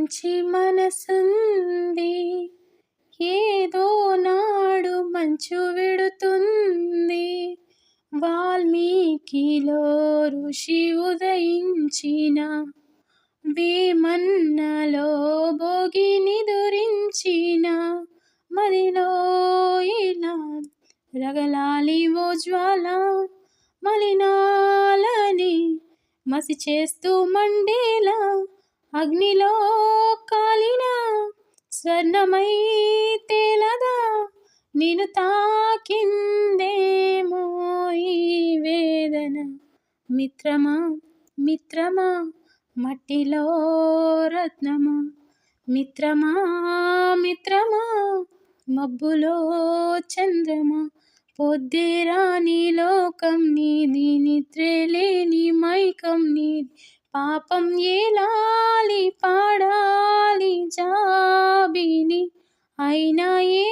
మంచి మనసుంది, ఏదో నాడు మంచు విడుతుంది. వాల్మీకిలో ఋషి ఉదయించిన, వేమన్నలో భోగిని దురించిన. మదిలో ఇలా రగలాలి ఓ జ్వాల, మలినాలని మసి చేస్తూ మండేలా. అగ్నిలో కాలిన స్వర్ణమై తేలదా, నిన్ను తాకిందేమో ఈ వేదన. మిత్రమా మిత్రమా మట్టిలో రత్నమా, మిత్రమా మిత్రమా మబ్బులో చంద్రమా. పొద్దురాని లోకం నీది, నిద్రలేని మైకం నీది. పాపం ఏలాలి పాడాలి జాబిని, అయినా ఏ